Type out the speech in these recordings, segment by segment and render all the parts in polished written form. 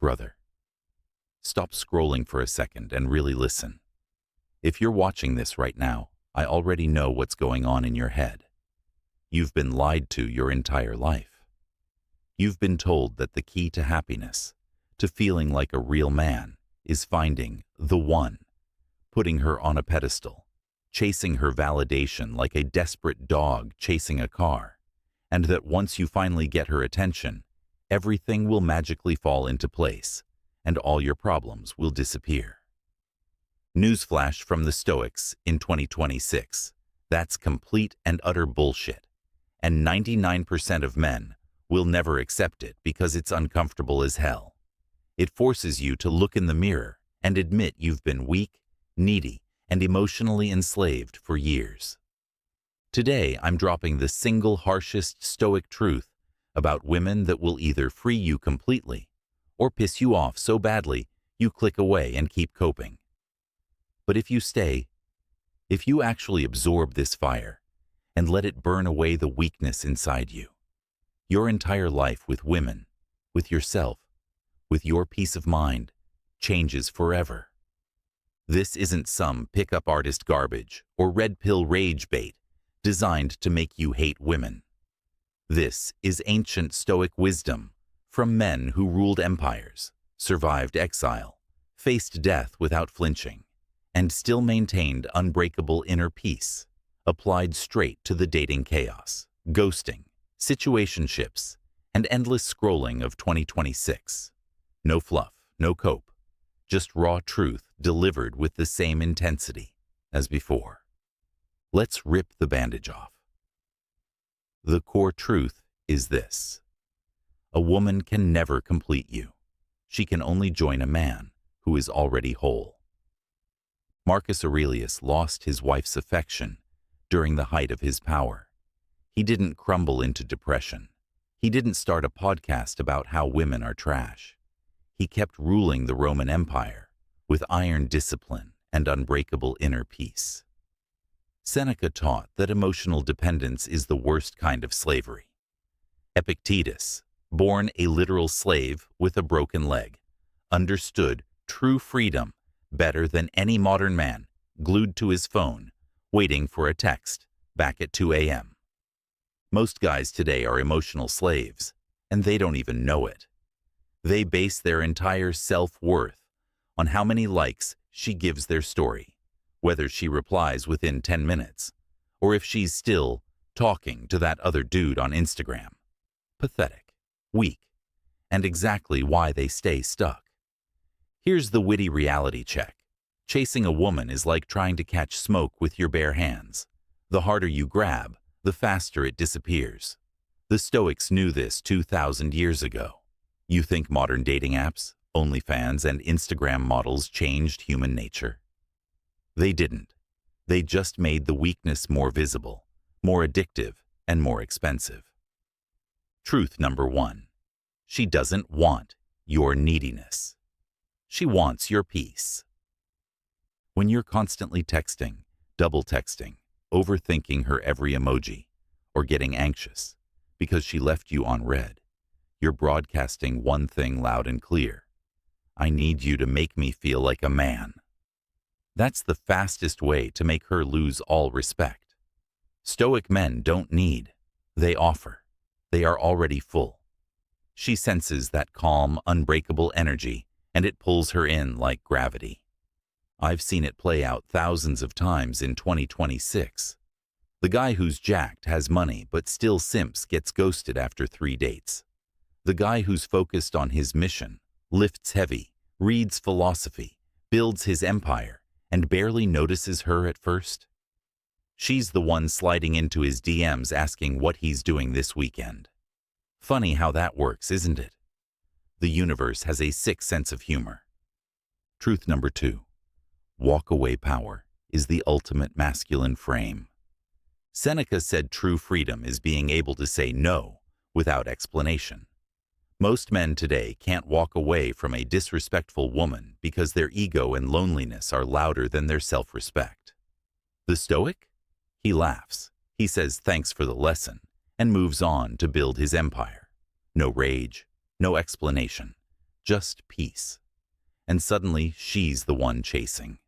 Brother, stop scrolling for a second and really listen. If you're watching this right now, I already know what's going on in your head. You've been lied to your entire life. You've been told that the key to happiness, to feeling like a real man, is finding the one, putting her on a pedestal, chasing her validation like a desperate dog chasing a car, and that once you finally get her attention, everything will magically fall into place, and all your problems will disappear. Newsflash from the Stoics in 2026. That's complete and utter bullshit. And 99% of men will never accept it because it's uncomfortable as hell. It forces you to look in the mirror and admit you've been weak, needy, and emotionally enslaved for years. Today, I'm dropping the single harshest Stoic truth about women that will either free you completely or piss you off so badly you click away and keep coping. But if you stay, if you actually absorb this fire and let it burn away the weakness inside you, your entire life with women, with yourself, with your peace of mind, changes forever. This isn't some pickup artist garbage or red pill rage bait designed to make you hate women. This is ancient Stoic wisdom from men who ruled empires, survived exile, faced death without flinching, and still maintained unbreakable inner peace, applied straight to the dating chaos, ghosting, situationships, and endless scrolling of 2026. No fluff, no cope, just raw truth delivered with the same intensity as before. Let's rip the bandage off. The core truth is this: a woman can never complete you. She can only join a man who is already whole. Marcus Aurelius lost his wife's affection during the height of his power. He didn't crumble into depression. He didn't start a podcast about how women are trash. He kept ruling the Roman Empire with iron discipline and unbreakable inner peace. Seneca taught that emotional dependence is the worst kind of slavery. Epictetus, born a literal slave with a broken leg, understood true freedom better than any modern man, glued to his phone, waiting for a text back at 2 a.m. Most guys today are emotional slaves, and they don't even know it. They base their entire self-worth on how many likes she gives their story, whether she replies within 10 minutes, or if she's still talking to that other dude on Instagram. Pathetic, weak, and exactly why they stay stuck. Here's the witty reality check. Chasing a woman is like trying to catch smoke with your bare hands. The harder you grab, the faster it disappears. The Stoics knew this 2,000 years ago. You think modern dating apps, OnlyFans, and Instagram models changed human nature? They didn't. They just made the weakness more visible, more addictive, and more expensive. Truth number 1. She doesn't want your neediness. She wants your peace. When you're constantly texting, double texting, overthinking her every emoji, or getting anxious because she left you on read, you're broadcasting one thing loud and clear: I need you to make me feel like a man. That's the fastest way to make her lose all respect. Stoic men don't need, they offer. They are already full. She senses that calm, unbreakable energy, and it pulls her in like gravity. I've seen it play out thousands of times in 2026. The guy who's jacked has money but still simps gets ghosted after 3 dates. The guy who's focused on his mission, lifts heavy, reads philosophy, builds his empire, and barely notices her at first. She's the one sliding into his DMs asking what he's doing this weekend. Funny how that works, isn't it? The universe has a sick sense of humor. Truth number 2. Walk-away power is the ultimate masculine frame. Seneca said true freedom is being able to say no without explanation. Most men today can't walk away from a disrespectful woman because their ego and loneliness are louder than their self-respect. The Stoic? He laughs. He says thanks for the lesson and moves on to build his empire. No rage, no explanation, just peace. And suddenly she's the one chasing.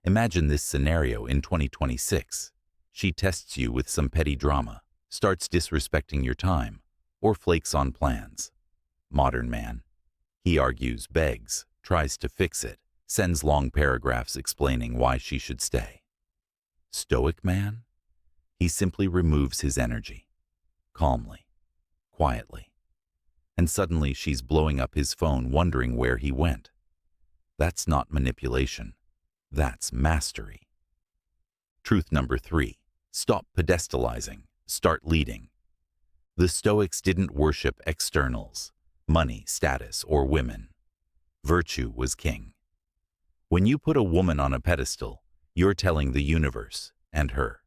Imagine this scenario in 2026. She tests you with some petty drama, starts disrespecting your time, or flakes on plans. Modern man. He argues, begs, tries to fix it, sends long paragraphs explaining why she should stay. Stoic man? He simply removes his energy. Calmly. Quietly. And suddenly she's blowing up his phone wondering where he went. That's not manipulation. That's mastery. Truth number 3. Stop pedestalizing. Start leading. The Stoics didn't worship externals, money, status, or women. Virtue was king. When you put a woman on a pedestal, you're telling the universe, and her,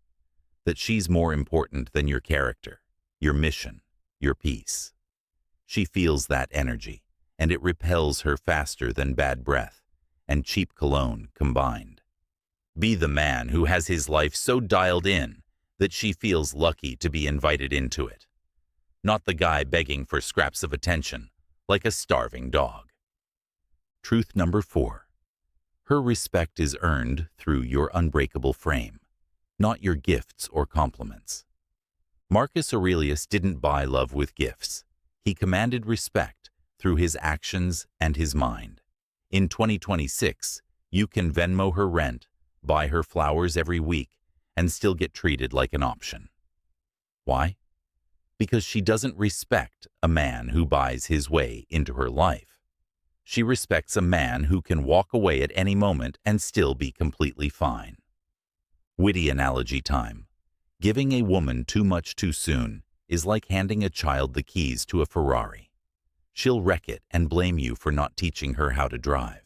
that she's more important than your character, your mission, your peace. She feels that energy, and it repels her faster than bad breath and cheap cologne combined. Be the man who has his life so dialed in that she feels lucky to be invited into it. Not the guy begging for scraps of attention, like a starving dog. Truth number 4. Her respect is earned through your unbreakable frame, not your gifts or compliments. Marcus Aurelius didn't buy love with gifts. He commanded respect through his actions and his mind. In 2026, you can Venmo her rent, buy her flowers every week, and still get treated like an option. Why? Because she doesn't respect a man who buys his way into her life. She respects a man who can walk away at any moment and still be completely fine. Witty analogy time. Giving a woman too much too soon is like handing a child the keys to a Ferrari. She'll wreck it and blame you for not teaching her how to drive.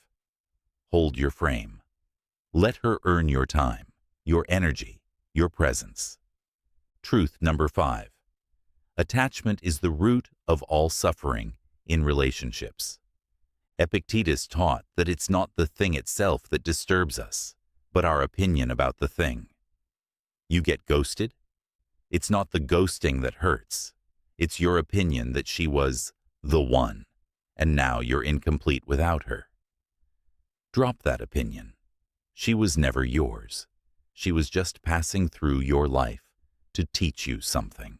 Hold your frame. Let her earn your time, your energy, your presence. Truth number 5. Attachment is the root of all suffering in relationships. Epictetus taught that it's not the thing itself that disturbs us, but our opinion about the thing. You get ghosted? It's not the ghosting that hurts. It's your opinion that she was the one, and now you're incomplete without her. Drop that opinion. She was never yours. She was just passing through your life to teach you something.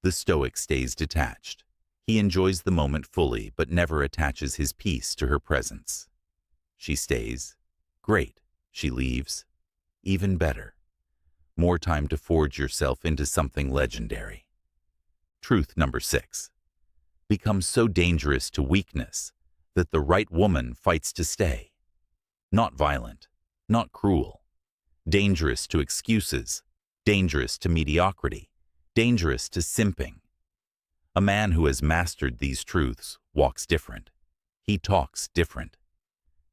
The Stoic stays detached. He enjoys the moment fully, but never attaches his peace to her presence. She stays. Great. She leaves. Even better. More time to forge yourself into something legendary. Truth number 6. Become so dangerous to weakness that the right woman fights to stay. Not violent, not cruel. Dangerous to excuses, dangerous to mediocrity, dangerous to simping. A man who has mastered these truths walks different. He talks different.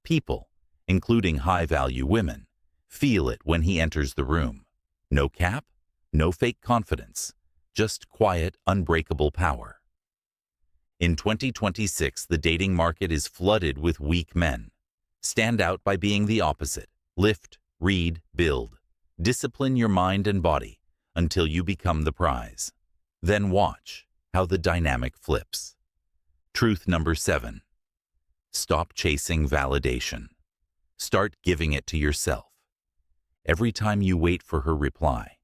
People, including high-value women, feel it when he enters the room. No cap, no fake confidence, just quiet, unbreakable power. In 2026, the dating market is flooded with weak men. Stand out by being the opposite. Lift, read, build. Discipline your mind and body until you become the prize. Then watch how the dynamic flips. Truth number 7. Stop chasing validation. Start giving it to yourself. Every time you wait for her reply,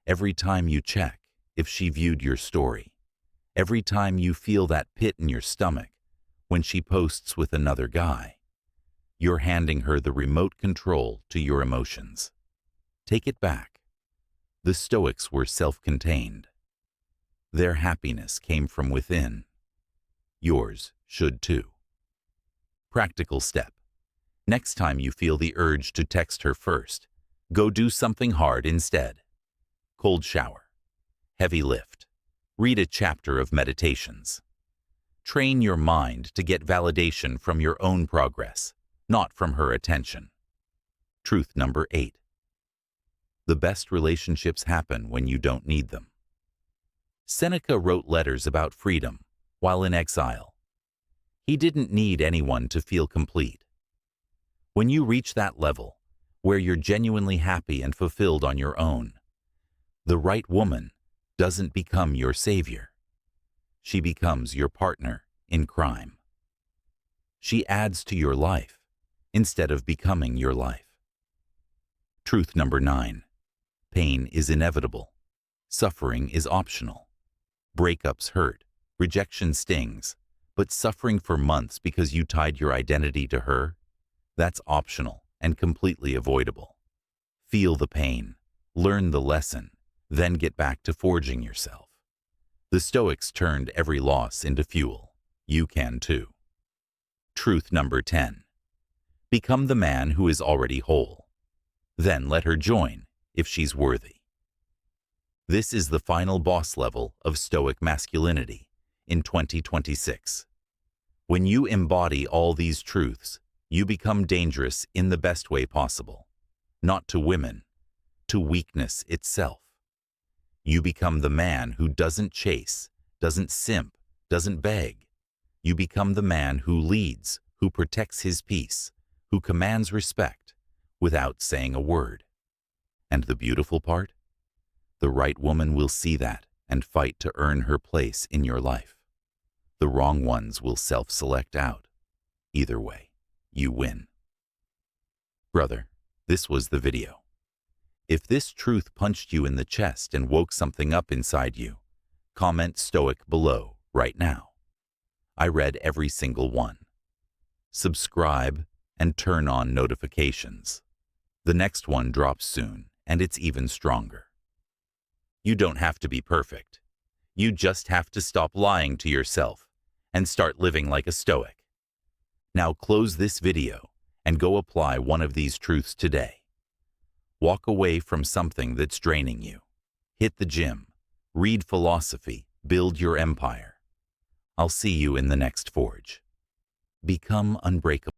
every time you check if she viewed your story, every time you feel that pit in your stomach when she posts with another guy, you're handing her the remote control to your emotions. Take it back. The Stoics were self-contained. Their happiness came from within. Yours should too. Practical step. Next time you feel the urge to text her first, go do something hard instead. Cold shower. Heavy lift. Read a chapter of meditations. Train your mind to get validation from your own progress, not from her attention. Truth number 8. The best relationships happen when you don't need them. Seneca wrote letters about freedom while in exile. He didn't need anyone to feel complete. When you reach that level, where you're genuinely happy and fulfilled on your own, the right woman doesn't become your savior. She becomes your partner in crime. She adds to your life instead of becoming your life. Truth number 9. Pain is inevitable. Suffering is optional. Breakups hurt, rejection stings, but suffering for months because you tied your identity to her? That's optional and completely avoidable. Feel the pain, learn the lesson, then get back to forging yourself. The Stoics turned every loss into fuel. You can too. Truth number 10. Become the man who is already whole. Then let her join if she's worthy. This is the final boss level of Stoic masculinity in 2026. When you embody all these truths, you become dangerous in the best way possible. Not to women, to weakness itself. You become the man who doesn't chase, doesn't simp, doesn't beg. You become the man who leads, who protects his peace, who commands respect without saying a word. And the beautiful part? The right woman will see that and fight to earn her place in your life. The wrong ones will self-select out. Either way, you win. Brother, this was the video. If this truth punched you in the chest and woke something up inside you, comment Stoic below right now. I read every single one. Subscribe and turn on notifications. The next one drops soon, and it's even stronger. You don't have to be perfect. You just have to stop lying to yourself and start living like a Stoic. Now close this video and go apply one of these truths today. Walk away from something that's draining you. Hit the gym. Read philosophy. Build your empire. I'll see you in the next forge. Become unbreakable.